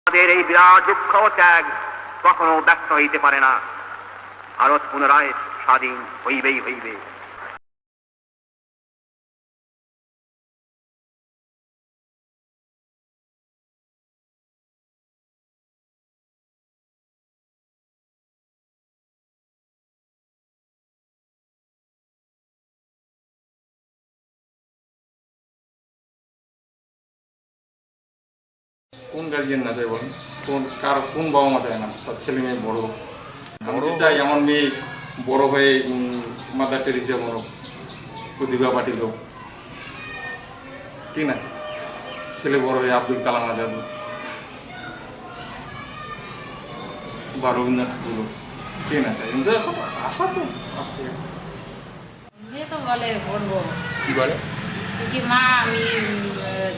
আমাদের এই বিরাট দুঃখ ও ত্যাগ কখনো ব্যক্ত হইতে পারে না। ভারত পুনরায় স্বাধীন হইবেই হইবে। কোন গার্জিয়ান না চাই বলেন? কোন বাবা মা চায় না তার ছেলে মেয়ে বড় হোক? আমি তো চাই আমার মেয়ে বড় হয়ে মাদার টেরিজা বড় প্রতিভা পাটিল হোক, ঠিক না? ছেলে বড় হয়ে আব্দুল কালাম আজাদ বা রবীন্দ্রনাথ ঠাকুর, ঠিক না? চাই কিন্তু আশা তো আছে। মেয়ে তো বলে পড়বো, কি বলে কি মা আমি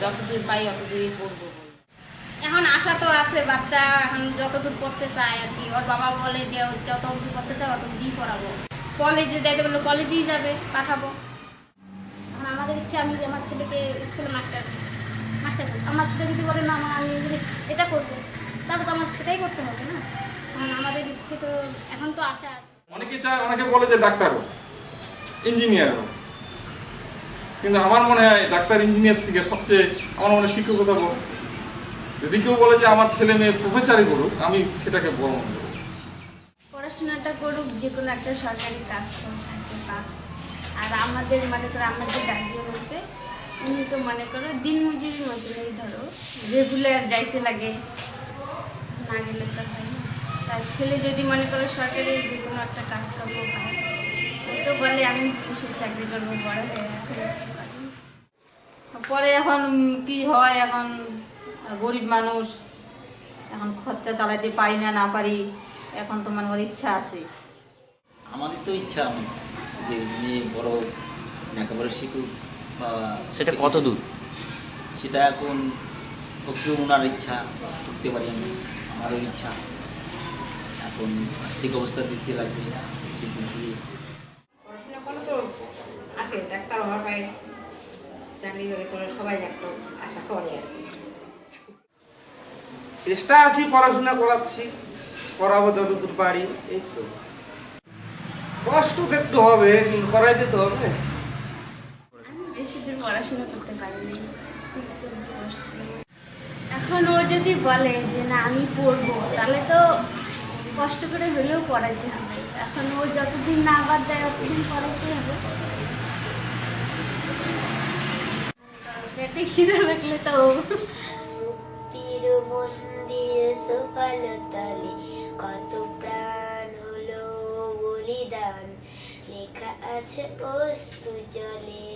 যতদূর পাই অতদূরই পড়বো। এখন আশা তো আছে, বাচ্চা এখন যতদূর পড়তে চায় আর কি। ওর বাবা বলে যে যত অবধি পড়তে চায় অত অবধি পড়াবো। কলেজে যাইতে বললে কলেজেই যাবে, পাঠাবো। এখন আমাদের ইচ্ছে আমি আমার ছেলেকে স্কুলে মাস্টার আমার ছেলে যদি বলে না মা আমি এটা করবো, তাহলে তো আমার সেটাই করতে হবে না। এখন আমাদের ইচ্ছে তো এখন তো আশা আছে। অনেকে চায়, অনেকে বলে যে ডাক্তার হোক, ইঞ্জিনিয়ার হোক, কিন্তু আমার মনে হয় ডাক্তার ইঞ্জিনিয়ার থেকে সবচেয়ে আমার মনে হয় শিক্ষকতা বড়। যদি কেউ বলে যে আমার ছেলে মেয়ে প্রফেসরই করুক, আমি সেটাকে বড় মনে করব। পড়াশোনাটা করুক, যে কোনো একটা সরকারি কাজ সংস্থাতে পাক। আর আমাদের মনে করো আমাদের গার্জিয়ান হচ্ছে উনি তো মনে করো দিন মজুরির মতনই ধরো রেগুলার যাইতে লাগে, না গেলে তো হয় না। তার ছেলে যদি মনে করো সরকারি যে কোনো একটা কাজকর্ম পায়, ও তো বলে আমি কিসের চাকরি করবো বড় হয়ে পরে এখন কি হয়, এখন গরিব মানুষ, এখন খরচা চালাইতে পারি না পারি, এখন তো মনে করি ইচ্ছা আছে। আমাদের তো ইচ্ছা আমি যে মেয়ে বড় লেখাপড়া শিখুক বা সেটা কত দূর, সেটা এখন অবশ্যই ওনার ইচ্ছা, করতে পারি আমি, আমারও ইচ্ছা। এখন আর্থিক অবস্থা দেখতে লাগবে সেদিকে পড়াশোনা করে তো আছে, ডাক্তার হওয়ার পায় চাকরি বাকরি করে সবাই একটা আশা করে আর কি। চেষ্টা আছি, পড়াশোনা করাচ্ছি, করাবো যতদূর পারি। এই তো কষ্ট একটু হবে, কিন্তু করাইতে তো হবে। আমি বেশি দূর পড়াশোনা করতে পারিনি, 6 অবধি বসছি। এখন ও যদি বলে যে না আমি পড়বো, তাহলে তো কষ্ট করে হলেও পড়াইতে হবে। এখন ও যতদিন না বাদ দেয় ততদিন পড়াইতে হবে। পেটে খিদে লাগলে তো মুক্তির মন্দির সকাল তালে কত প্রাণ হলো বলিদান, লেখা আছে অস্তু জলে।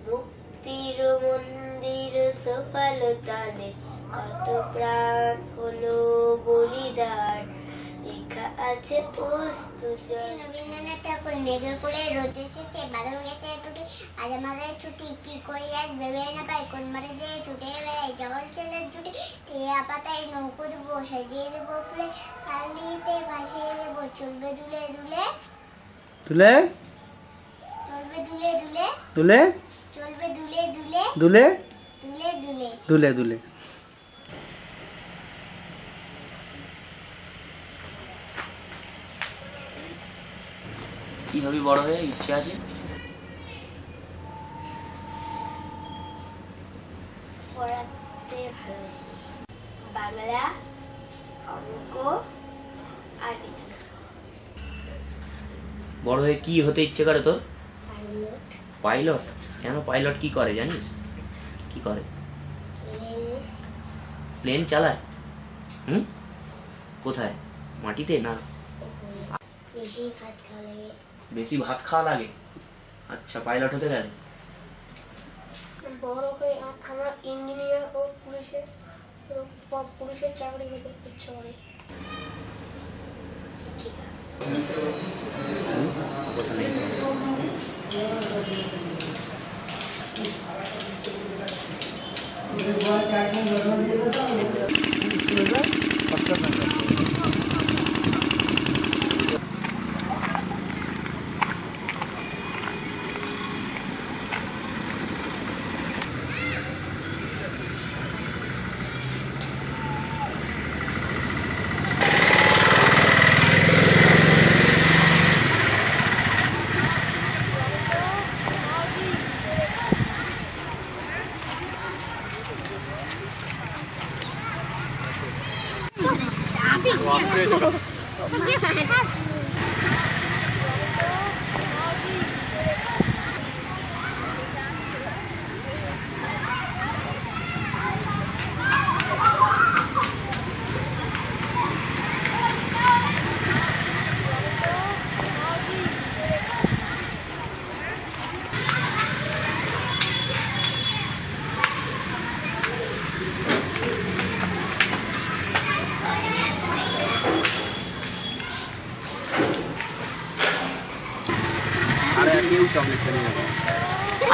মুক্তির মন্দির সকাল তালে কত প্রাণ হলো বলিদান, লেখা আছে অস্তু জলে। রবীন্দ্রনাথ ঠাকুর মেঘের করে রোদ এসেছে, বাদল গেছে টুটে, আজ আমাদের ছুটি কি করে আজ ভেবে না পাই, কোন মারে যে টুটে বেড়াই জল ছেলের জুটি। টিয়া পাতায় নৌকো দেবো, সাজিয়ে দেবো ফুলে, কালিতে ভাসিয়ে দেবো, চলবে দুলে দুলে তুলে চলবে দুলে দুলে তুলে চলবে দুলে দুলে দুলে দুলে দুলে। দুলে দুলে। কি হবি বড় হয়ে, ইচ্ছে আছে? পড়াতে ভালোবাসি, বাংলা, অঙ্ক আর কিছু না। বড় হয়ে কি হতে ইচ্ছে করে তোর? Pilot, pilot? কেন? পাইলট কি করে জানিস? কি করে? প্লেন চালায়? কোথায়? মাটিতে না? বেশি ভাত খাওয়া লাগে। বেশি ভাত খাওয়া লাগে? আচ্ছা, পাইলট হতে গেলে বড় হয়ে আমার ইঞ্জিনিয়ার ও পুলিশের চাকরি করতে ইচ্ছে করে। শিক্ষিকা।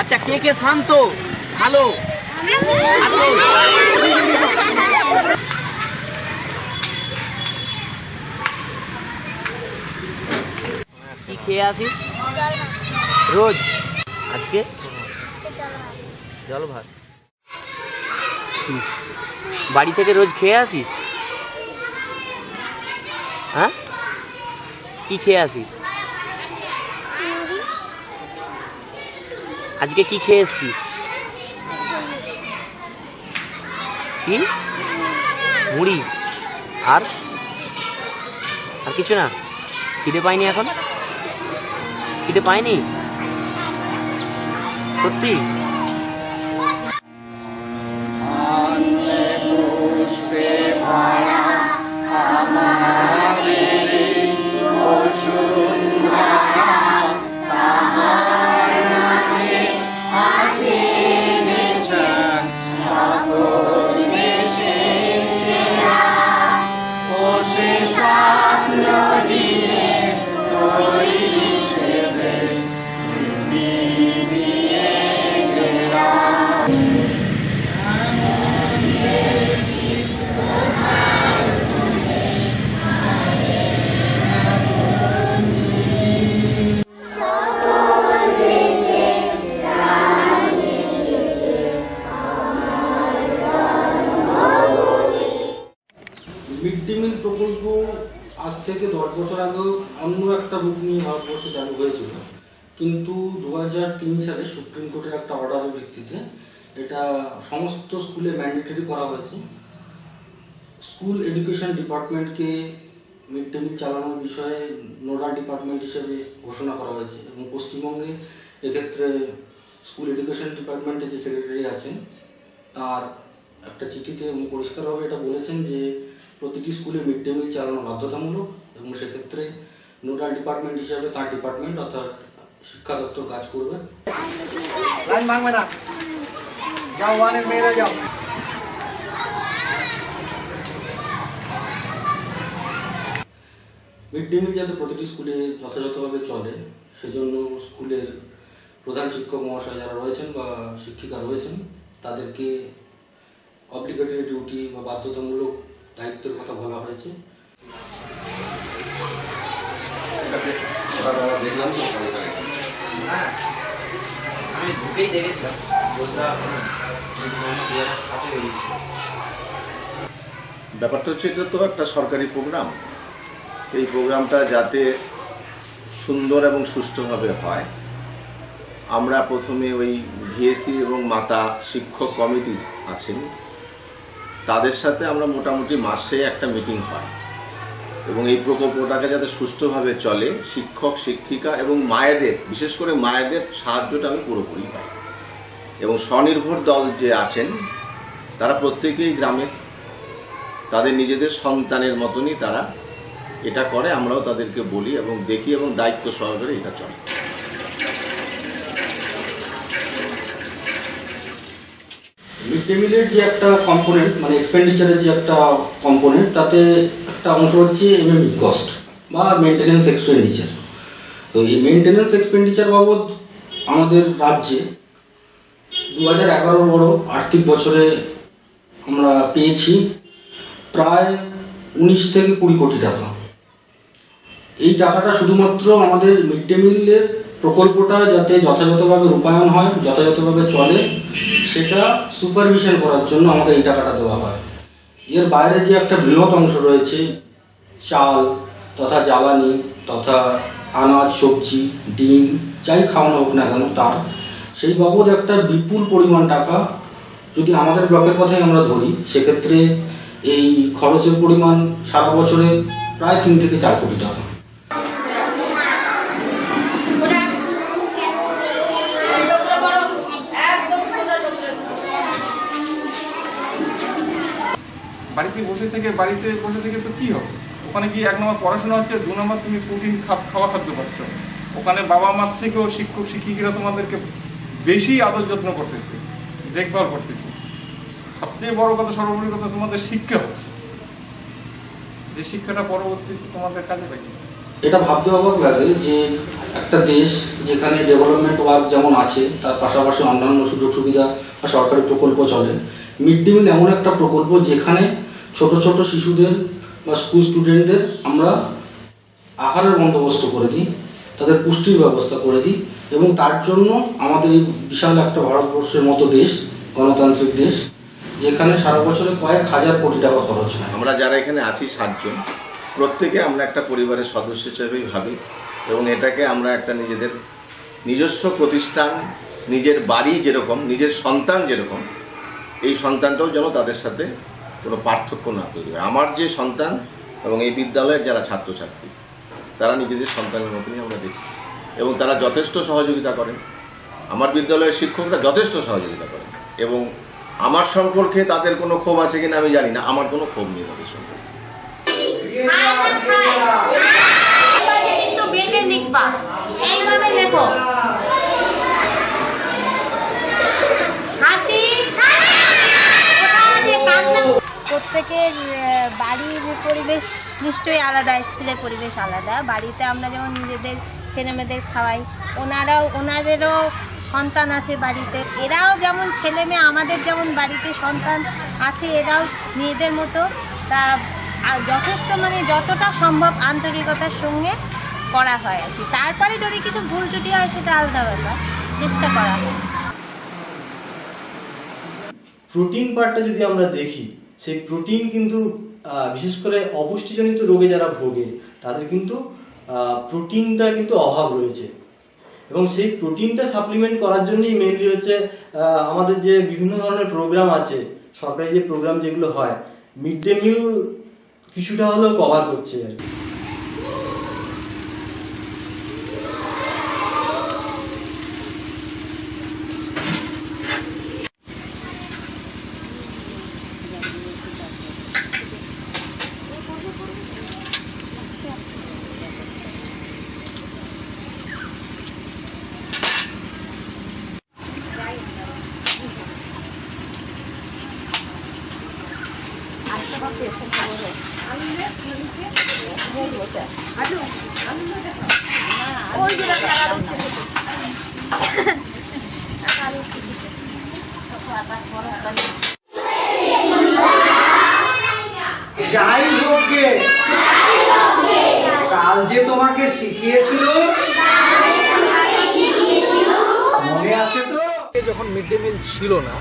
আচ্ছা কে কে শান্ত ভালো কি খেয়ে আসিস রোজ? আজকে জল ভাত বাড়ি থেকে রোজ খেয়ে আসিস? হ্যাঁ কি খেয়ে আসিস? আজকে কি খেয়ে এসছিস? কি মুড়ি আর আর কিছু না? খিদে পাইনি এখন? খিদে পাইনি সত্যি? মিড ডে মিল প্রকল্প আজ থেকে 10 বছর আগে অন্য একটা রূপ নিয়ে ভারতবর্ষে চালু হয়েছিল, কিন্তু 2003 সালে সুপ্রিম কোর্টের একটা অর্ডারের ভিত্তিতে এটা সমস্ত স্কুলে ম্যান্ডেটরি করা হয়েছে। স্কুল এডুকেশন ডিপার্টমেন্টকে মিড ডে মিল চালানোর বিষয়ে নোডাল ডিপার্টমেন্ট হিসেবে ঘোষণা করা হয়েছে এবং পশ্চিমবঙ্গে এক্ষেত্রে স্কুল এডুকেশন ডিপার্টমেন্টের যে সেক্রেটারি আছেন তার একটা চিঠিতে উনি পরিষ্কারভাবে এটা বলেছেন যে প্রতিটি স্কুলে মিড ডে মিল চালানো বাধ্যতামূলক এবং সেক্ষেত্রে নোডাল ডিপার্টমেন্ট হিসাবে তার ডিপার্টমেন্ট অর্থাৎ শিক্ষা দপ্তর কাজ করবে। লাইন ভাঙবে না, যাও ওয়ানের মেয়েরা যাও। মিড ডে মিল যাতে প্রতিটি স্কুলে যথাযথভাবে চলে সেজন্য স্কুলের প্রধান শিক্ষক মহাশয় যারা রয়েছেন বা শিক্ষিকা রয়েছেন তাদেরকে অব্লিগেটরি ডিউটি বা বাধ্যতামূলক দায়িত্বের কথা বলা হয়েছে। আমি ঢুকেই দেখেছিলাম ব্যাপারটা হচ্ছে এটা তো একটা সরকারি প্রোগ্রাম, এই প্রোগ্রামটা যাতে সুন্দর এবং সুষ্ঠুভাবে হয় আমরা প্রথমে ওই ভিএসি এবং মাতা শিক্ষক কমিটি আছেন তাদের সাথে আমরা মোটামুটি মাসে একটা মিটিং হয় এবং এই প্রকল্পটাকে যাতে সুষ্ঠুভাবে চলে শিক্ষক শিক্ষিকা এবং মায়েদের, বিশেষ করে মায়েদের সাহায্যটা আমি পুরোপুরি পাই এবং স্বনির্ভর দল যে আছেন তারা প্রত্যেকেই গ্রামের, তাদের নিজেদের সন্তানের মতনই তারা এটা করে, আমরাও তাদেরকে বলি এবং দেখি এবং দায়িত্ব সহকারে এটা চলে। মিড ডে মিলের যে একটা কম্পোনেন্ট মানে এক্সপেন্ডিচারের যে একটা কম্পোনেন্ট তাতে একটা অংশ হচ্ছে এমএমই কস্ট বা মেনটেন্যান্স এক্সপেন্ডিচার। তো এই মেনটেন্যান্স এক্সপেন্ডিচার বাবদ আমাদের রাজ্যে 2011 বড় আর্থিক বছরে আমরা পেয়েছি প্রায় 19 থেকে 20 কোটি টাকা। এই টাকাটা শুধুমাত্র আমাদের মিড ডে মিলের প্রকল্পটা যাতে যথাযথভাবে রূপায়ণ হয়, যথাযথভাবে চলে সেটা সুপারভিশন করার জন্য আমাদের এই টাকাটা দেওয়া হয়। এর বাইরে যে একটা বৃহৎ অংশ রয়েছে চাল তথা জ্বালানি তথা আনাজ সবজি ডিম যাই খাওয়ানো হোক না কেন তার সেই বাবদ একটা বিপুল পরিমাণ টাকা যদি আমাদের ব্লকের কথাই আমরা ধরি সেক্ষেত্রে এই খরচের পরিমাণ সারা বছরে প্রায় 3 থেকে 4 কোটি টাকা। বাড়িতে বসে থেকে তো কি হবে? ওখানে গিয়ে 1 নম্বর পড়াশোনা হচ্ছে, 2 নম্বর তুমি প্রোটিন খাওয়া খাদ্য পাচ্ছ। ওখানে বাবা মার থেকেও শিক্ষক শিক্ষিকারা তোমাদেরকে বেশি আদর যত্ন করতেছে, দেখভাল করতেছে। সবচেয়ে বড় কথা, সর্বোপরি কথা, তোমাদের শিক্ষা হচ্ছে, যে শিক্ষাটা পরবর্তীতে তোমাদের কাজে লাগে। এটা ভাবতে অবাক লাগে যে একটা দেশ যেখানে ডেভেলপমেন্ট ওয়ার্ক যেমন আছে, তার পাশাপাশি অন্যান্য সুযোগ সুবিধা বা সরকারি প্রকল্প চলে, মিড ডে মিল এমন একটা প্রকল্প যেখানে ছোট ছোট শিশুদের বা স্কুল স্টুডেন্টদের আমরা আহারের বন্দোবস্ত করে দিই, তাদের পুষ্টির ব্যবস্থা করে দিই, এবং তার জন্য আমাদের এই বিশাল একটা ভারতবর্ষের মতো দেশ, গণতান্ত্রিক দেশ, যেখানে সারা বছরে কয়েক হাজার কোটি টাকা খরচ হয়। আমরা যারা এখানে আছি 7 জন, প্রত্যেকে আমরা একটা পরিবারের সদস্য হিসেবেই ভাবি, এবং এটাকে আমরা একটা নিজেদের নিজস্ব প্রতিষ্ঠান, নিজের বাড়ি যেরকম, নিজের সন্তান যেরকম, এই সন্তানটাও যেন তাদের সাথে কোনো পার্থক্য না তৈরি হয়। আমার যে সন্তান এবং এই বিদ্যালয়ের যারা ছাত্রছাত্রী, তারা নিজেদের সন্তানের মতনই আমরা দেখি, এবং তারা যথেষ্ট সহযোগিতা করেন। আমার বিদ্যালয়ের শিক্ষকরা যথেষ্ট সহযোগিতা করেন, এবং আমার সম্পর্কে তাদের কোনো ক্ষোভ আছে কিনা আমি জানি না, আমার কোনো ক্ষোভ নেই তাদের সম্পর্কে। প্রত্যেকের বাড়ির পরিবেশ নিশ্চয়ই আলাদা, স্কুলের পরিবেশ আলাদা। বাড়িতে আমরা যেমন নিজেদের ছেলেমেয়েদের খাওয়াই, ওনাদেরও সন্তান আছে বাড়িতে, এরাও যেমন ছেলে মেয়ে, আমাদের যেমন বাড়িতে সন্তান আছে, এরাও নিজেদের মতো তা যথেষ্ট যতটা সম্ভব আন্তরিকতার সঙ্গে করা হয় আর কি। তারপরে যদি কিছু ভুল ত্রুটি হয় সেটা আলাদা ব্যাপার, চেষ্টা করা হয়। প্রোটিন পার্টটা যদি আমরা দেখি, সেই প্রোটিন কিন্তু বিশেষ করে অপুষ্টিজনিত রোগে যারা ভোগে তাদের কিন্তু প্রোটিনটা কিন্তু অভাব রয়েছে, এবং সেই প্রোটিনটা সাপ্লিমেন্ট করার জন্যই মেইনলি হচ্ছে আমাদের যে বিভিন্ন ধরনের প্রোগ্রাম আছে, সরকারি যে প্রোগ্রাম যেগুলো হয়, মিড ডে মিল কিছুটা হলেও কভার করছে আর কি। যাই হোক গে, কাল যে তোমাকে শিখিয়েছিল মনে আছে তো? যখন মিড ডে মিল ছিল না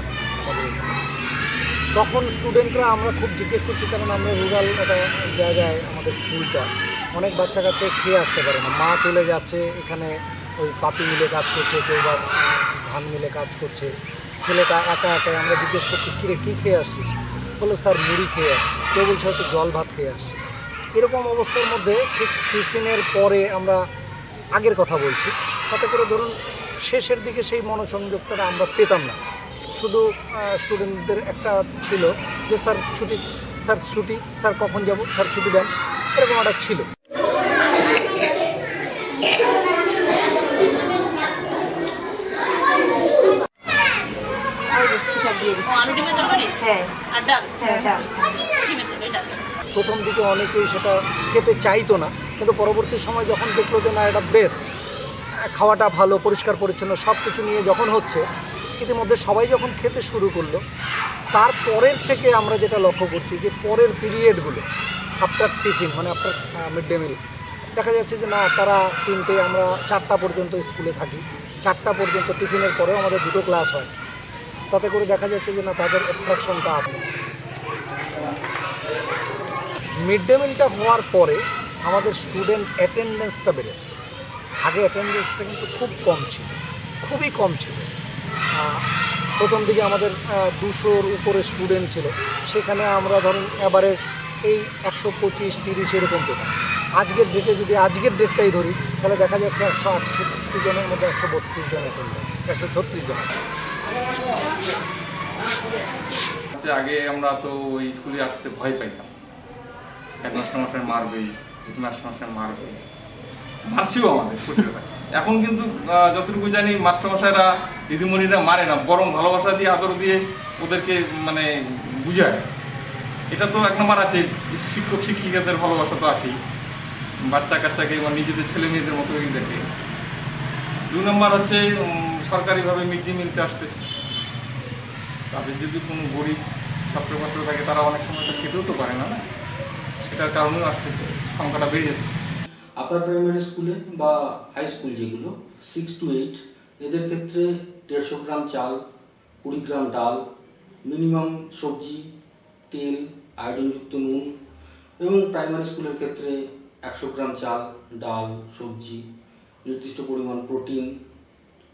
তখন স্টুডেন্টরা আমরা খুব জিজ্ঞেস করছি, কারণ আমরা রুরাল একটা জায়গায় আমাদের স্কুলটা, অনেক বাচ্চা কাচ্চা খেয়ে আসতে পারে না, মা চলে যাচ্ছে, এখানে ওই পাতি মিলে কাজ করছে, কেউ বা ধান মিলে কাজ করছে, ছেলেটা একা একাই। আমরা জিজ্ঞেস করছি কিরে কী খেয়ে আসছিস? বলে স্যার মুড়ি খেয়ে আসছি, কেউ বলছে হয়তো জল ভাত খেয়ে আসছি। এরকম অবস্থার মধ্যে ঠিক টিফিনের পরে আমরা আগের কথা বলছি, তাতে করে ধরুন শেষের দিকে সেই মনোসংযোগটা আমরা পেতাম না। শুধু স্টুডেন্টদের একটা ছিল যে স্যার ছুটি, স্যার কখন যাব, স্যার ছুটি দেন, এরকম একটা ছিল। প্রথম দিকে অনেকেই সেটা খেতে চাইতো না, কিন্তু পরবর্তী সময় যখন দেখলো যে না এটা বেশ, খাওয়াটা ভালো, পরিষ্কার পরিচ্ছন্ন সব কিছু নিয়ে যখন হচ্ছে, ইতিমধ্যে সবাই যখন খেতে শুরু করলো, তারপরের থেকে আমরা যেটা লক্ষ্য করছি যে পরের পিরিয়ডগুলো after tiffin after mid day meal, দেখা যাচ্ছে যে না তারা 3টে, আমরা 4টা পর্যন্ত স্কুলে থাকি, 4টা পর্যন্ত টিফিনের পরেও আমাদের 2টো ক্লাস হয়, তাতে করে দেখা যাচ্ছে যে না তাদের অ্যাট্রাকশনটা আছে। মিড ডে মিলটা হওয়ার পরে আমাদের স্টুডেন্ট অ্যাটেন্ডেন্সটা বেড়েছে। আগে অ্যাটেন্ডেন্সটা কিন্তু খুব কম ছিল, খুবই কম ছিল। প্রথম দিকে আমাদের 200-র উপরে স্টুডেন্ট ছিল, সেখানে আমরা ধরুন এবারে এই 125-30 এরকম পেতাম। আজকের ডেটে যদি আজকের ডেটটাই ধরি তাহলে দেখা যাচ্ছে 168 জনের মধ্যে 132 জন এখন 136 জন। আগে আমরা তো ওই স্কুলে আসতে ভয় পাইতাম, হেডমাস্টার মারবে, মাস্টারমশাই মারবে, মারছিও আমাদের প্রতিটা। এখন কিন্তু যতটুকু জানি মাস্টারমশাইরা দিদিমণিরা মারে না, বরং ভালোবাসা দিয়ে আদর দিয়ে ওদেরকে মানে বুঝায়। এটা তো 1 নম্বর আছে, শিক্ষক শিক্ষিকাদের ভালোবাসা তো আছেই, বাচ্চা কাচ্চাকে বা নিজেদের ছেলে মেয়েদের মতো দেখে। 2 নম্বর হচ্ছে সরকারিভাবে মিড ডে মিলতে আসতেছে। তাদের যদি কোনো গরিব ছাত্রছাত্র থাকে তারা অনেক সময় তো খেতেও তো পারে না, সেটার কারণেও আসতেছে, সংখ্যাটা বেড়ে যাচ্ছে। আপার প্রাইমারি স্কুলে বা হাই স্কুল যেগুলো 6 to 8 এদের ক্ষেত্রে 150 গ্রাম চাল, 20 গ্রাম ডাল, মিনিমাম সবজি, তেল, আয়োডিনযুক্ত নুন, এবং প্রাইমারি স্কুলের ক্ষেত্রে 100 গ্রাম চাল, ডাল, সবজি, নির্দিষ্ট পরিমাণ প্রোটিন,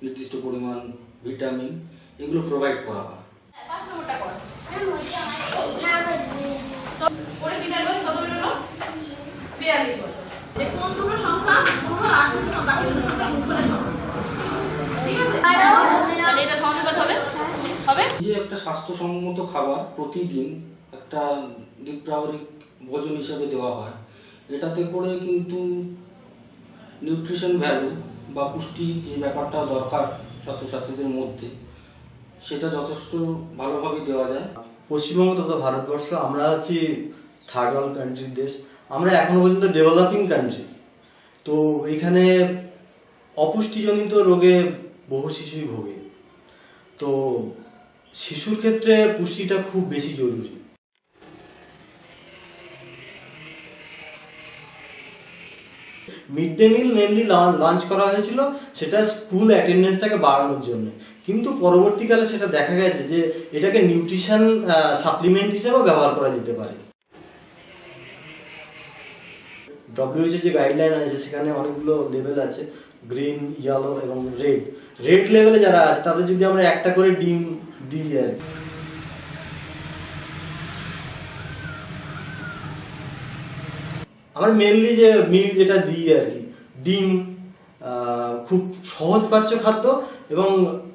নির্দিষ্ট পরিমাণ ভিটামিন, এগুলো প্রোভাইড করা হয়। যে একটা স্বাস্থ্যসম্মত খাবার প্রতিদিন একটা দ্বিপ্রাহরিক ভোজন হিসাবে দেওয়া হয়, এটাতে করে কিন্তু নিউট্রিশন ভ্যালু বা পুষ্টি যে ব্যাপারটা দরকার ছাত্রছাত্রীদের মধ্যে, সেটা যথেষ্ট ভালোভাবে দেওয়া যায়। পশ্চিমবঙ্গ তথা ভারতবর্ষ আমরা হচ্ছি থার্ড ওয়ার্ল্ড কান্ট্রির দেশ, আমরা এখনো পর্যন্ত ডেভেলপিং কান্ট্রি। তো এখানে অপুষ্টিজনিত রোগে বহু শিশুই ভোগে। তো শিশুর ক্ষেত্রে পুষ্টিটা খুব বেশি জরুরি। মিড ডে মিল মেনলি লঞ্চ করা হয়েছিল সেটা স্কুল অ্যাটেন্ডেন্সটাকে বাড়ানোর জন্য, কিন্তু পরবর্তীকালে সেটা দেখা গেছে যে এটাকে নিউট্রিশন সাপ্লিমেন্ট হিসেবেও ব্যবহার করা যেতে পারে। WHO যে গাইডলাইন আছে সেখানে অনেকগুলো লেভেল আছে, গ্রিন, ইয়েলো এবং রেড। রেড লেভেলে যারা আছে তাদের যদি আমরা একটা করে ডিম দিই আর কি, আমরা মেনলি যে মিল যেটা দিই আর কি, ডিম খুব সহজপাচ্য খাদ্য এবং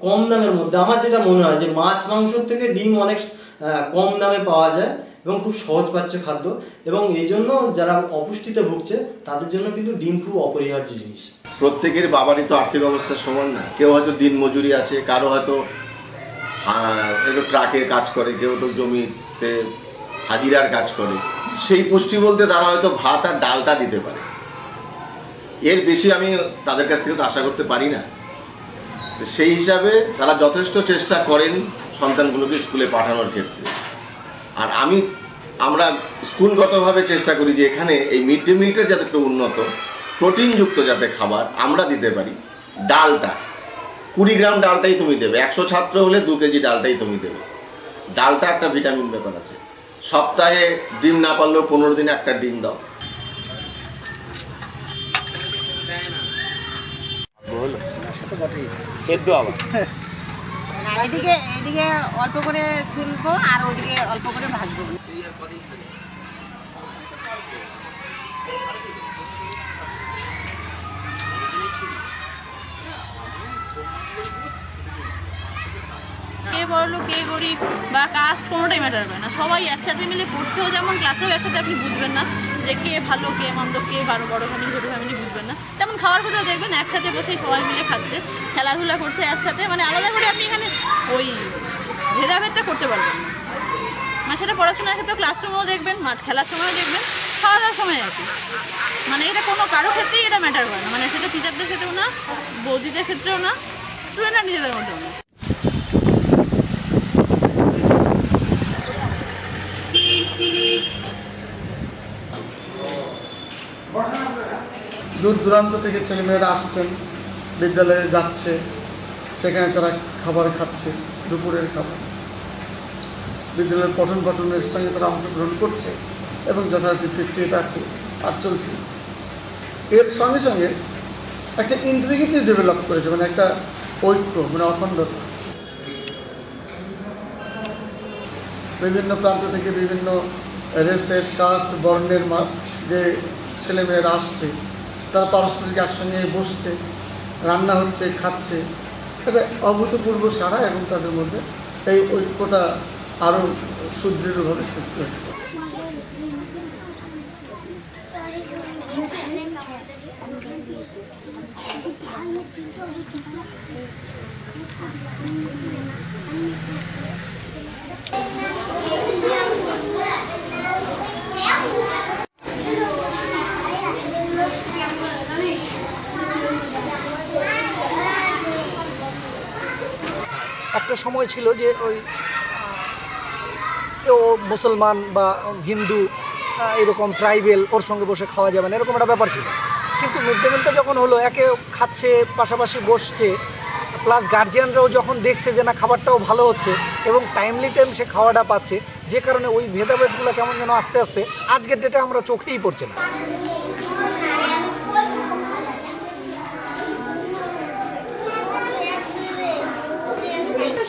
কম দামের মধ্যে। আমার যেটা মনে হয় যে মাছ মাংসের থেকে ডিম অনেক কম দামে পাওয়া যায় এবং খুব সহজপাচ্য খাদ্য, এবং এই জন্য যারা অপুষ্টিতে ভুগছে তাদের জন্য কিন্তু ডিম খুব অপরিহার্য জিনিস। প্রত্যেকের বাবারই তো আর্থিক অবস্থা সমান না, কেউ হয়তো দিন মজুরি আছে, কারো হয়তো একটু ট্রাকে কাজ করে, কেউ তো জমিতে হাজিরার কাজ করে। সেই পুষ্টি বলতে তারা হয়তো ভাত আর ডালটা দিতে পারে, এর বেশি আমি তাদের কাছ থেকে তো আশা করতে পারি না। সেই হিসাবে তারা যথেষ্ট চেষ্টা করেন সন্তানগুলোকে স্কুলে পাঠানোর ক্ষেত্রে। আর আমরা স্কুলগতভাবে চেষ্টা করি যে এখানে এই মিড ডে মিলটা যাতে একটু উন্নত, প্রোটিনযুক্ত যাতে খাবার আমরা দিতে পারি। ডালটা 20 গ্রাম ডালটাই তুমি দেবে, 100 ছাত্র হলে 2 কেজি ডালটাই তুমি দেবে। ডালটা একটা ভিটামিন ব্যাপার আছে। সপ্তাহে ডিম না পারলেও 15 দিনে একটা ডিম দাও। এদিকে অল্প করে ছুলবো আর ওদিকে অল্প করে ভাজবো। কে বড়লোক কে গরিব বা কাস্ট কোনোটাই ম্যাটার করে না, সবাই একসাথে মিলে পড়তেও যেমন ক্লাসেও একসাথে আপনি বুঝবেন না যে কে ভালো কে মন্দ, কে বড় ফ্যামিলি ছোটো ফ্যামিলি বুঝবেন না। তেমন খাওয়ার কোথাও দেখবেন একসাথে বসে সবাই মিলে খাচ্ছে, খেলাধুলা করছে একসাথে, মানে আলাদা করে আপনি এখানে ওই ভেদাভেদটা করতে পারবেন না। মানে সেটা পড়াশোনার ক্ষেত্রে ক্লাসরুমেও দেখবেন, মাঠ খেলার সময়ও দেখবেন, খাওয়া দাওয়ার সময় আছে। মানে এটা কোনো কারো ক্ষেত্রেই এটা ম্যাটার করে না, মানে সেটা টিচারদের ক্ষেত্রেও না, বৌদিদের ক্ষেত্রেও না, স্টুডেন্টরা নিজেদের মধ্যেও না। দূর দূরান্ত থেকে ছেলেমেয়েরা আসছেন, বিদ্যালয়ে যাচ্ছে, সেখানে তারা খাবার খাচ্ছে, দুপুরের খাবার। বিদ্যালয়ের পঠন পাঠনের সঙ্গে তারা অংশগ্রহণ করছে এবং যথারীতি ফিরছে, এটা আর চলছে। এর সঙ্গে সঙ্গে একটা ইন্টিগ্রিটি ডেভেলপ করেছে, মানে একটা ঐক্য, মানে অখণ্ডতা। বিভিন্ন প্রান্ত থেকে বিভিন্ন রেসের কাস্ট বর্ণের যে ছেলেমেয়েরা আসছে তারা পারস্পরিক একসঙ্গে বসছে, রান্না হচ্ছে, খাচ্ছে। এটা অভূতপূর্ব সাড়া এবং তাদের মধ্যে এই ঐক্যটা আরও সুদৃঢ়ভাবে সৃষ্টি হচ্ছে। একটা সময় ছিল যে ওই ও মুসলমান বা হিন্দু এরকম ট্রাইবেল ওর সঙ্গে বসে খাওয়া যাবে না, এরকম একটা ব্যাপার ছিল। কিন্তু মিড ডে মিলটা যখন হলো, একে খাচ্ছে, পাশাপাশি বসছে, প্লাস গার্জিয়ানরাও যখন দেখছে যে না খাবারটাও ভালো হচ্ছে এবং টাইমলি টাইম সে খাওয়াটা পাচ্ছে, যে কারণে ওই ভেদাভেদগুলো কেমন যেন আস্তে আস্তে আজকের ডেটে আমরা চোখেই পড়ছে না।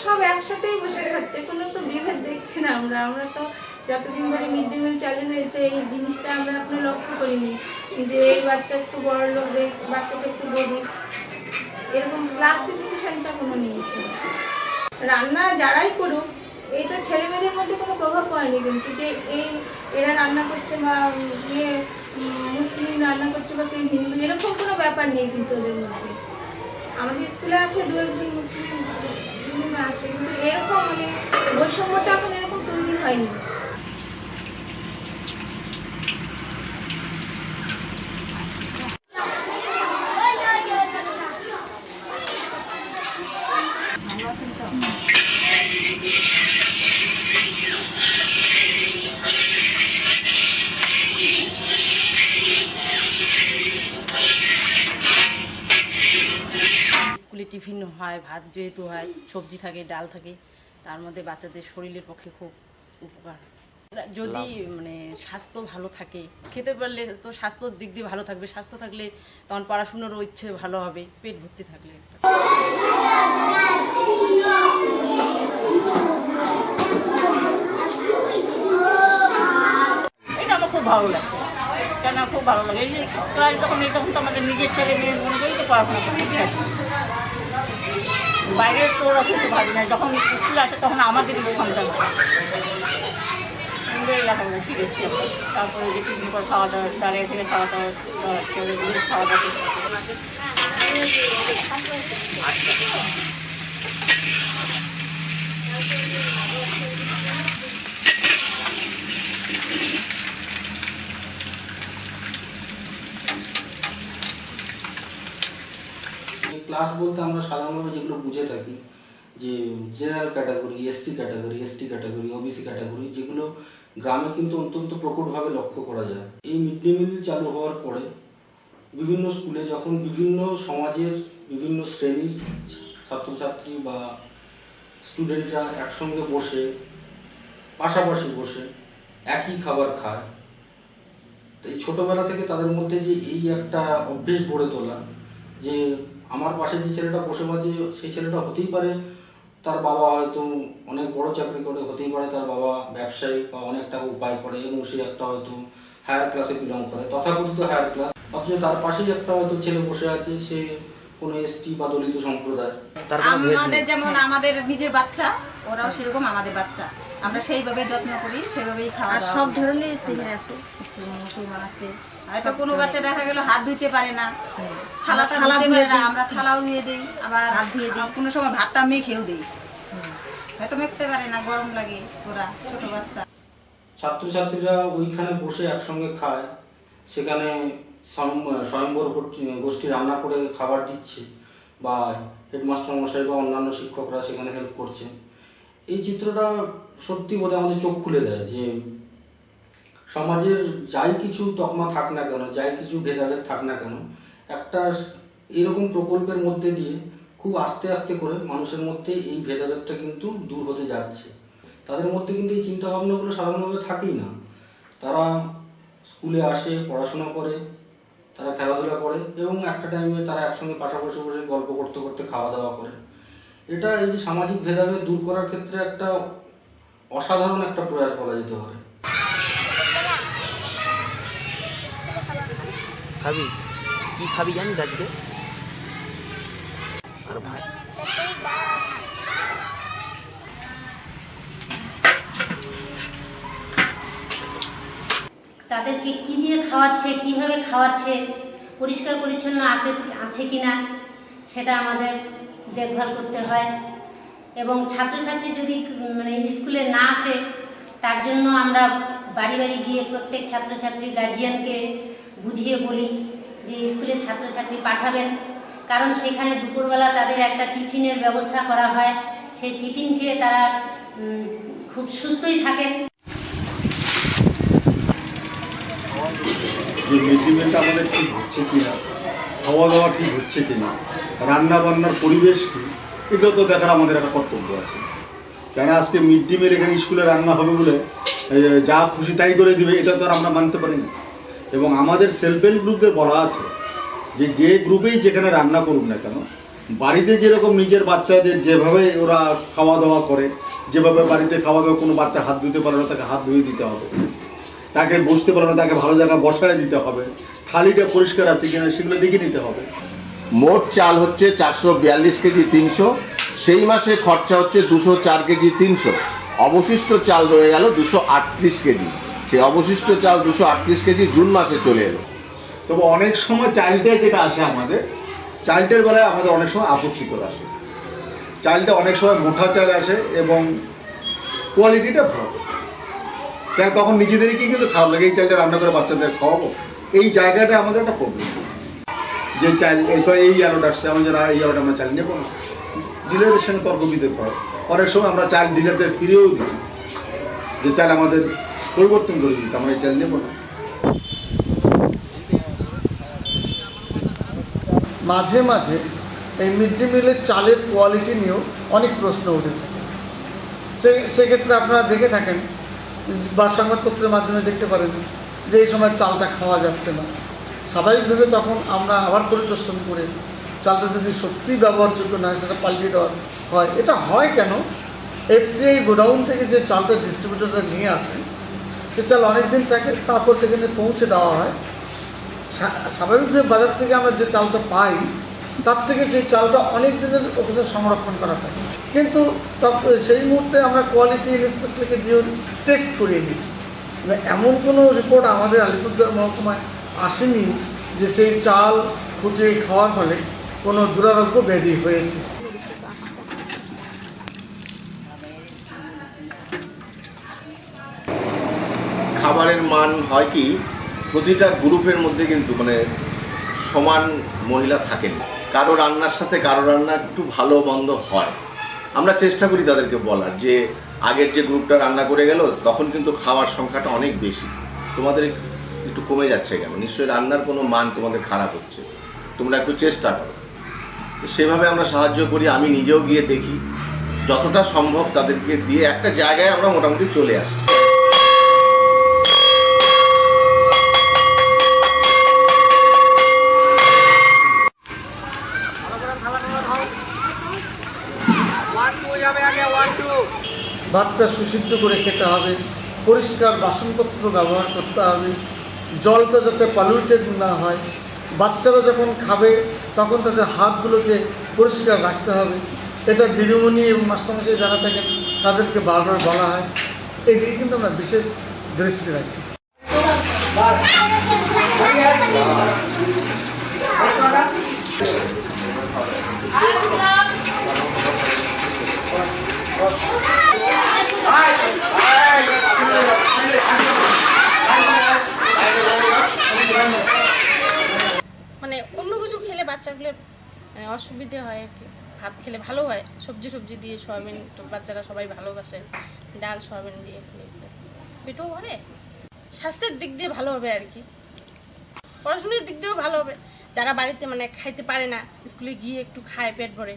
সব একসাথেই বসে খাচ্ছে, কোনো তো বিভেদ দেখছি না। আমরা তো যতদিন ধরে মিড ডে মিল চালু হয়েছে এই জিনিসটা আমরা আপনি লক্ষ্য করিনি যে এই বাচ্চা একটু বড় লোক বাচ্চাকে একটু গরিব, এরকম ক্লাসিফিকেশনটা কোনো নেই। রান্না যারাই করুক এটা ছেলেমেয়েদের মধ্যে কোনো প্রভাব পড়েনি, কিন্তু যে এরা রান্না করছে বা মুসলিম রান্না করছে বা কেউ হিন্দু, এরকম কোনো ব্যাপার নেই কিন্তু ওদের মধ্যে। আমাদের স্কুলে আছে 2-1 মুসলিম আছে, কিন্তু এরকম বৈষম্যটা এখন এরকম তৈরি হয়নি। টিফিন হয়, ভাত যেহেতু হয়, সবজি থাকে, ডাল থাকে, তার মধ্যে বাচ্চাদের শরীরের পক্ষে খুব উপকার। যদি স্বাস্থ্য ভালো থাকে, খেতে পারলে তো স্বাস্থ্যর দিক দিয়ে ভালো থাকবে, স্বাস্থ্য থাকলে তখন পড়াশোনারও ইচ্ছে ভালো হবে, পেট ভর্তি থাকলে। এটা আমার খুব ভালো লাগে, কেন খুব ভালো লাগে। এই যে ক্লাস যখন তো আমাদের নিজের ছেলে মেয়ে মনে করেই তো পড়াশোনা করতে শিখাচ্ছি, বাইরের তো ওরা কিছু ভাবি না। যখন স্কুল আসে তখন আমাদেরই সন্তান লেখাপড়া শিখেছি। তারপরে যে টিফিন করে খাওয়া দাওয়া, দাঁড়িয়ে থেকে খাওয়া দাওয়া, খাওয়া দাওয়া। ক্লাস বলতে আমরা সাধারণভাবে যেগুলো বুঝে থাকি যে general category, ST category, OBC category, যেগুলো গ্রামে কিন্তু অত্যন্ত প্রকটভাবে লক্ষ্য করা যায়। এই মিড ডে মিল চালু হওয়ার পরে বিভিন্ন স্কুলে যখন বিভিন্ন সমাজের বিভিন্ন শ্রেণীর ছাত্রছাত্রী বা স্টুডেন্টরা একসঙ্গে বসে পাশাপাশি বসে একই খাবার খায়, এই ছোটবেলা থেকে তাদের মধ্যে যে এই একটা অভ্যেস গড়ে তোলা যে আমার পাশে যে ছেলেটা বসে আছে সেই ছেলেটা হতেই পারে তার বাবা হয়তো অনেক বড় চাকরি করে, হতেই পারে তার বাবা ব্যবসায়ী বা অনেক টাকা উপায় করে এবং সে একটা হয়তো হায়ার ক্লাসে বিলং করে, তথাকথিত হায়ার ক্লাস, অথচ তার পাশেই একটা হয়তো ছেলে বসে আছে সে কোনো এসটি বা দলিত সম্প্রদায়। আমাদের যেমন আমাদের নিজের বাচ্চা, ওরাও সেরকম আমাদের বাচ্চা, আমরা সেইভাবে যত্ন করি, সেভাবেই খাওয়া। সব ধরনের আছে, মুসলমান আছে, হয়তো কোনো বাচ্চা দেখা গেল হাত ধুইতে পারে না, থালাটা ধুতে পারে না, আমরা থালাও নিয়ে দিই, আবার হাত ধুয়ে দিই, কোনো সময় ভাতটা মেখেও দিই, হয়তো মেখতে পারে না, গরম লাগে, ওরা ছোট বাচ্চা। ছাত্রছাত্রীরা ওইখানে বসে একসঙ্গে খায়, সেখানে স্বয়ম্বর গোষ্ঠী রান্না করে খাবার দিচ্ছে বা হেডমাস্টার মশাই বা অন্যান্য শিক্ষকরা সেখানে হেল্প করছে। এই চিত্রটা সত্যি বোধহয় আমাদের চোখ খুলে দেয় যে সমাজের যাই কিছু তকমা থাক না কেন, যাই কিছু ভেদাভেদ থাক না কেন, একটা এরকম প্রকল্পের মধ্যে দিয়ে খুব আস্তে আস্তে করে মানুষের মধ্যে এই ভেদাভেদটা কিন্তু দূর হতে যাচ্ছে। তাদের মধ্যে কিন্তু এই চিন্তা ভাবনাগুলো সাধারণভাবে থাকেই না। তারা স্কুলে আসে, পড়াশোনা করে, তারা খেলাধুলা করে এবং একটা টাইমে তারা একসঙ্গে পাশাপাশি বসে গল্প করতে করতে খাওয়া দাওয়া করে। এটা এই যে সামাজিক ভেদাভেদ দূর করার ক্ষেত্রে একটা অসাধারণ একটা প্রয়াস বলা যেতে পারে। খাবি কি খাবি জানিস আজকে? আর ভাই তাদেরকে কি দিয়ে খাওয়াচ্ছে, কিভাবে খাওয়াচ্ছে, পরিষ্কার পরিচ্ছন্ন আছে কিনা সেটা আমাদের দেখভাল করতে হয়। এবং ছাত্রছাত্রী যদি মানে স্কুলে না আসে তার জন্য আমরা বাড়ি বাড়ি গিয়ে প্রত্যেক ছাত্রছাত্রী গার্জিয়ানকে বুঝিয়ে বলি যে স্কুলে ছাত্রছাত্রী পাঠাবেন, কারণ সেখানে দুপুরবেলা তাদের একটা টিফিনের ব্যবস্থা করা হয়। সেই টিফিন খেয়ে তারা খুব সুস্থই থাকেন। যে মিড ডে মিলটা আমাদের ঠিক হচ্ছে কিনা, খাওয়া দাওয়া ঠিক হচ্ছে কিনা, রান্না বান্নার পরিবেশ কি, এগুলো তো দেখার আমাদের একটা কর্তব্য আছে। কেন আজকে মিড ডে মিল এখানে স্কুলে রান্না হবে বলে যা খুশি তাই করে দিবে, এটা তো আর আমরা মানতে পারি না। এবং আমাদের সেলফ হেল্প গ্রুপে বলা আছে যে গ্রুপেই যেখানে রান্না করুক না কেন, বাড়িতে যেরকম নিজের বাচ্চাদের যেভাবে ওরা খাওয়া দাওয়া করে, যেভাবে বাড়িতে খাওয়া দাওয়া কোনো বাচ্চা হাত ধুতে পারে না তাকে হাত ধুয়ে দিতে হবে, তাকে বসতে পারে না তাকে ভালো জায়গায় বসায় দিতে হবে, থালিটা পরিষ্কার আছে কিনা সেগুলো দেখে নিতে হবে। মোট চাল হচ্ছে 442 কেজি 300, সেই মাসে খরচা হচ্ছে 204 কেজি 300, অবশিষ্ট চাল রয়ে গেল 238 কেজি। সেই অবশিষ্ট চাল 238 কেজি জুন মাসে চলে এলো। তবে অনেক সময় চালটা যেটা আসে আমাদের, চালটার বেলায় আমাদের অনেক সময় আপত্তিকর আসে। চালটা অনেক সময় মোটা চাল আসে এবং কোয়ালিটিটা ভালো, তাই তখন নিজেদেরই কিন্তু খারাপ লাগে এই চালটা রান্না করে বাচ্চাদের খাওয়াবো। এই জায়গাটা আমাদের একটা প্রবলেম, যে চাল এই আলোটা আসছে, আমরা যারা এই আলোটা আমরা চাল নেবো না, ডিলারদের সঙ্গে তর্ক বিতর্ক হয়। অনেক সময় আমরা চাল ডিলারদের ফিরেও দিই যে চাল আমাদের পরিবর্তন করে দিতে, আমরা এই চাল নেবো না। মাঝে মাঝে এই মিড ডে মিলের চালের কোয়ালিটি নিয়েও অনেক প্রশ্ন উঠে থাকে। সেক্ষেত্রে আপনারা দেখে থাকেন বা সংবাদপত্রের মাধ্যমে দেখতে পারেন যে এই সময় চালটা খাওয়া যাচ্ছে না। স্বাভাবিকভাবে তখন আমরা আবার পরিদর্শন করে চালটা যদি সত্যিই ব্যবহারযোগ্য না হয় সেটা পাল্টিয়ে দেওয়া হয়। এটা হয় কেন, এফসিআই গোডাউন থেকে যে চালটা ডিস্ট্রিবিউটররা নিয়ে আসে সে চাল অনেক দিন থাকে, তারপর সেখানে পৌঁছে দেওয়া হয়। স্বাভাবিকভাবে বাজার থেকে আমরা যে চালটা পাই তার থেকে সেই চালটা অনেক দিনের ওখানে সংরক্ষণ করা থাকে, কিন্তু সেই মুহূর্তে আমরা কোয়ালিটি ইন্সপেক্টরকে দিয়ে টেস্ট করিয়ে নিই। এমন কোনো রিপোর্ট আমাদের আলিপুরদুয়ার মহকুমায় আসেনি যে সেই চাল ফুটিয়ে খাওয়ার ফলে কোনো দুরারোগ্য ব্যাধি হয়েছে। খাবারের মান হয় কি, প্রতিটা গ্রুপের মধ্যে কিন্তু মানে সমান মহিলা থাকেন, কারো রান্নার সাথে কারো রান্না একটু ভালো মন্দ হয়। আমরা চেষ্টা করি তাদেরকে বলার যে আগের যে গ্রুপটা রান্না করে গেল তখন কিন্তু খাওয়ার সংখ্যাটা অনেক বেশি, তোমাদের একটু কমে যাচ্ছে কেন, নিশ্চয়ই রান্নার কোনো মান তোমাদের খারাপ হচ্ছে, তোমরা একটু চেষ্টা করো। সেভাবে আমরা সাহায্য করি, আমি নিজেও গিয়ে দেখি, যতটা সম্ভব তাদেরকে দিয়ে একটা জায়গায় আমরা মোটামুটি চলে আসি। ভাতটা সুসিদ্ধ করে খেতে হবে, পরিষ্কার বাসনপত্র ব্যবহার করতে হবে, জলটা যাতে পলিউটেড না হয়, বাচ্চারা যখন খাবে তখন তাদের হাতগুলোকে পরিষ্কার রাখতে হবে। এটা দিদিমণি এবং মাস্টারমশাই যারা থাকেন তাদেরকে বারবার বলা হয়, এদিকে কিন্তু আমরা বিশেষ দৃষ্টি রাখি। মানে অন্য কিছু খেলে বাচ্চাগুলোর অসুবিধে হয় আর কি, ভাত খেলে ভালো হয়, সবজি দিয়ে সয়াবিন তো বাচ্চারা সবাই ভালোবাসে, ডাল সয়াবিন দিয়ে খেলে পেটও ভরে, স্বাস্থ্যের দিক দিয়ে ভালো হবে আর কি, পড়াশোনার দিক দিয়েও ভালো হবে। যারা বাড়িতে মানে খাইতে পারে না, স্কুলে গিয়ে একটু খায় পেট ভরে।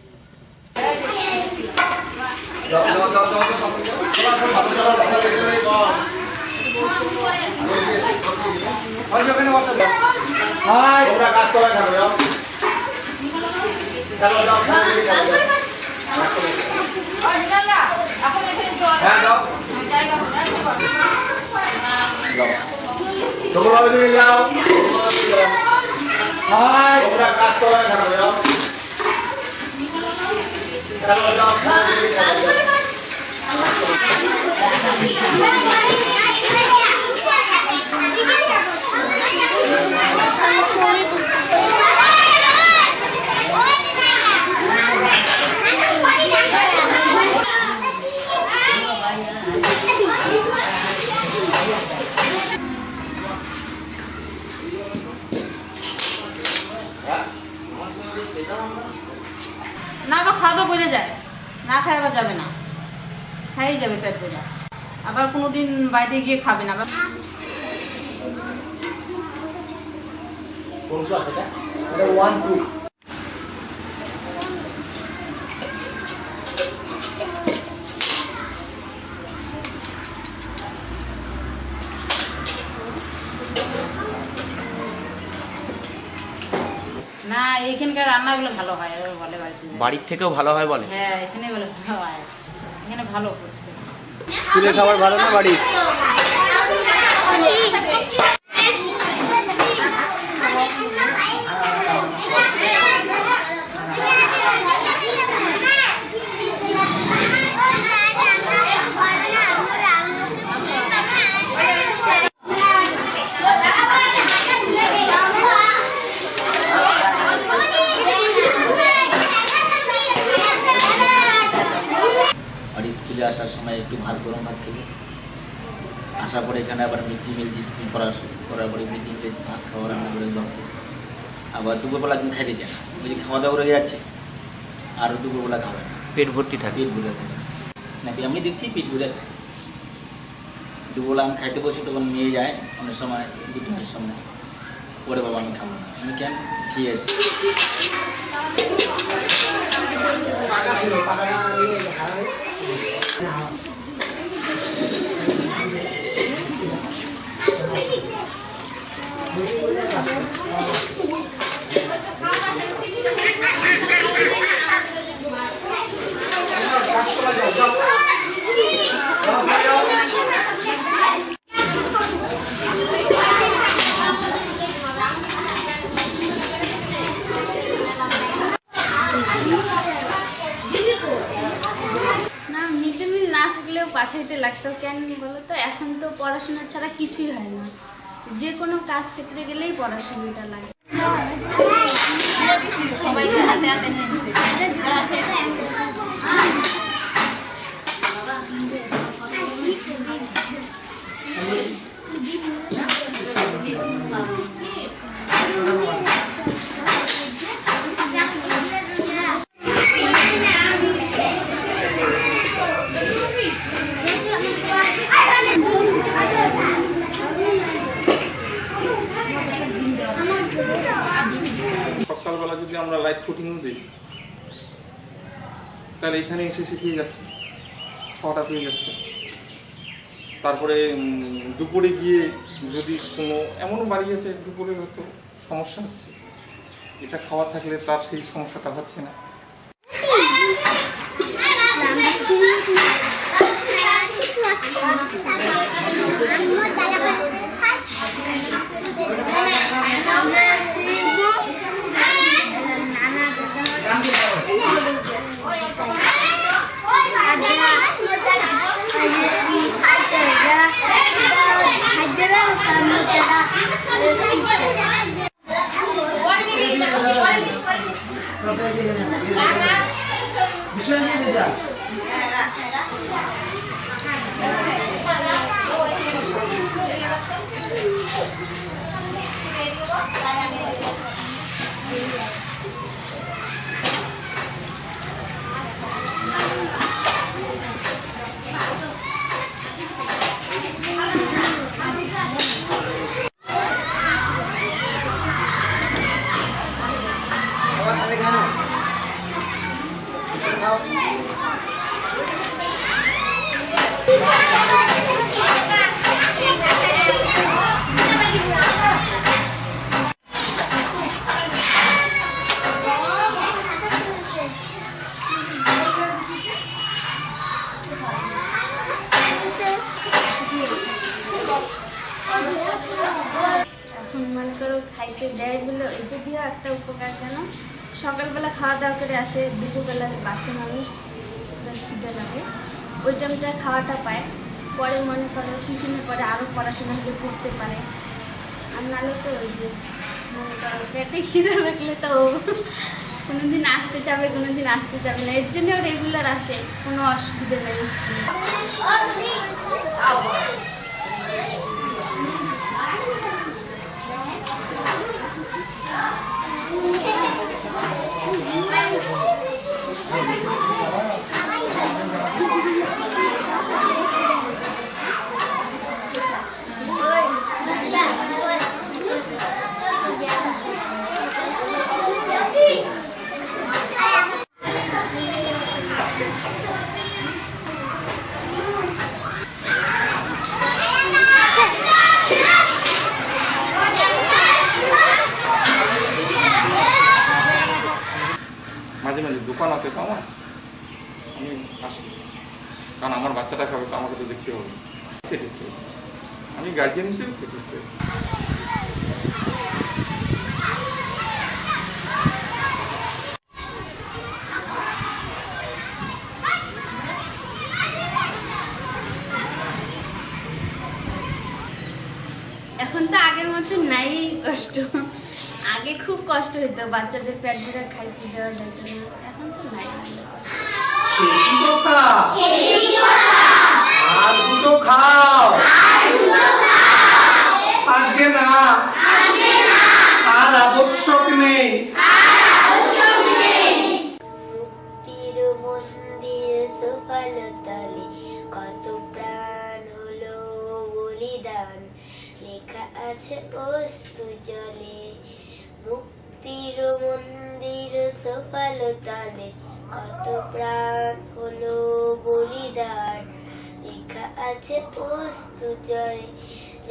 তোমরা ওদিকে যাও। তোমরা কাজ করো না যাও। না আবার খাওয়া দাওয়া করে যায়, না খাই আবার যাবে না, খাই যাবে পেট বোঝা, আবার কোনোদিন বাইরে গিয়ে খাবে না। আবার কোন ক্লাস এটা? এটা 1 2 না, এখানকার রান্নাগুলো ভালো হয় বলে বাড়িতে। বাড়ির থেকেও ভালো হয় বলে? হ্যাঁ, এখানে বলে ভালো হয়, এখানে ভালো পরিষ্কার। স্কুলের খাবার ভালো না বাড়ির? স্কুলে আসার সময় একটু ভাত গরম ভাত খেলো, আসার পরে এখানে আবার মিড ডে মিল স্কুল করার পরে মিড ডে মিলে ভাত খাওয়া রান্না করে যাচ্ছে, আবার দুপুরবেলা তুমি খাইতে চায় না, ওই যে খাওয়া দাওয়া করে যাচ্ছে আর দুপুরবেলা খাবে না, পেট ভর্তি থাকে, পেট ভরে থাকে নাকি আমি দেখছি পেট ভরে খায়। দুপুরবেলা আমি খাইতে বসি তখন নিয়ে যায় অনেক সময় 2টার সময়, পরে বাবা আমি খাবো না, আমি কেন খেয়ে এসছি। পাঠাইতে লাগতো কেন বলো তো, এখন তো পড়াশোনা ছাড়া কিছুই হয় না, যে কোনো কাজ ক্ষেত্রে গেলেই পড়াশোনাটা লাগে। সবাই হাতে হাতে নিয়ে সকালবেলা যদি আমরা লাইট ফুটিংও দিই তাহলে এখানে এসে শিখিয়ে যাচ্ছে, খাওয়াটা পেয়ে যাচ্ছে। তারপরে দুপুরে গিয়ে যদি কোনো এমনও বাড়ি আছে দুপুরে হয়তো সমস্যা হচ্ছে, এটা খাওয়া থাকলে তার সেই সমস্যাটা হচ্ছে না। খাইতে দেয় বলে এটা দিয়েও একটা উপকার। কেন সকালবেলা খাওয়া দাওয়া করে আসে, দুপুরবেলা বাচ্চা মানুষ খিদে লাগে, ওই টাইমটা খাওয়াটা পায়, পরে মনে করে টিফিনের পরে আরও পড়াশোনা হলে পড়তে পারে। আর নাহলে তো ওই যে মনে করো পেটে খিদে লাগলে তো কোনোদিন আসতে যাবে, কোনোদিন আসতে যাবে না। এর জন্য রেগুলার আসে, কোনো অসুবিধা নেই। মাঝে মাঝে দোকান আছে তো আমার, আমি আসি, কারণ আমার বাচ্চাটা খাবে তো আমাকে তো দেখতে হবে। স্যাটিসফাই, আমি গার্জিয়ান হিসেবে স্যাটিসফাই। এখন তো আগের মতো নাই কষ্ট, আগে খুব কষ্ট হইতো, বাচ্চাদের পেট ভরে খাইতে দেওয়া যেত না, এখন তো নাই কষ্ট। আর দুটো খাও, আজকে না, আর আবশ্যক নেই। মুক্তির মন্দির সুফল তলে কত প্রাণ হলো বলিদান, লেখা আছে অশ্রু জলে। মুক্তির মন্দির সুফল তলে কত প্রাণ হলো বলিদান, লেখা আছে অশ্রু জলে।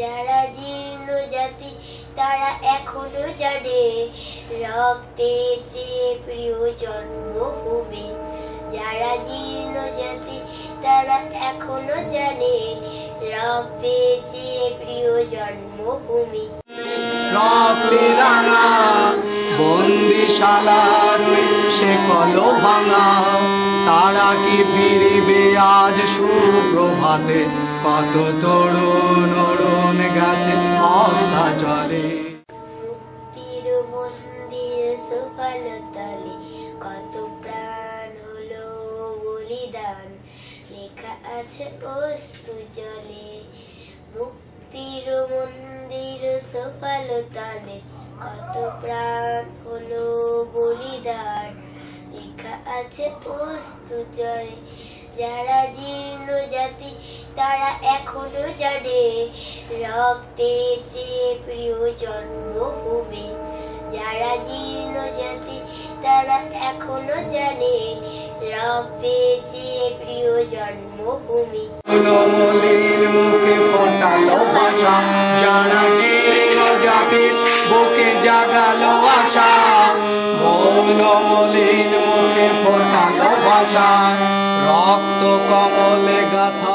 যারা জীর্ণ জাতি তারা এখনো জানে রক্তে চেয়ে প্রিয় জন্মভূমি। যারা জীর্ণ জাতি তারা এখনো জানে রক্তে চেয়ে প্রিয় জন্মভূমি। রক্তে রাঙা বন্দিশালার সে কলো ভাঙা, তারা কি ফিরিবে আজ সুপ্রভাতে, কত তরুণ অরুণ গাছে অস্থা চলে। মুক্তির মন্দির সুফল তলে কত প্রাণ হলো বলিদান, লেখা আছে অশ্রু জলে। মুক্তির মন্দির সুফল তলে কত প্রাণ হলো বলিদান, লেখা আছে অশ্রু জলে। যারা জীর্ণ জাতি তারা এখনো জানে রক্তে চেয়ে প্রিয় জন্মভূমি। যারা জীর্ণ জাতি তারা এখনো জানে রক্তে চেয়ে প্রিয় জন্মভূমি। নমলির মুখে ফোটালো ভাষা, যারা জীর্ণ জাতির বুকে জাগালো আশা। নমলির মুখে ফোটালো ভাষা, রক্ত কমলে গাথা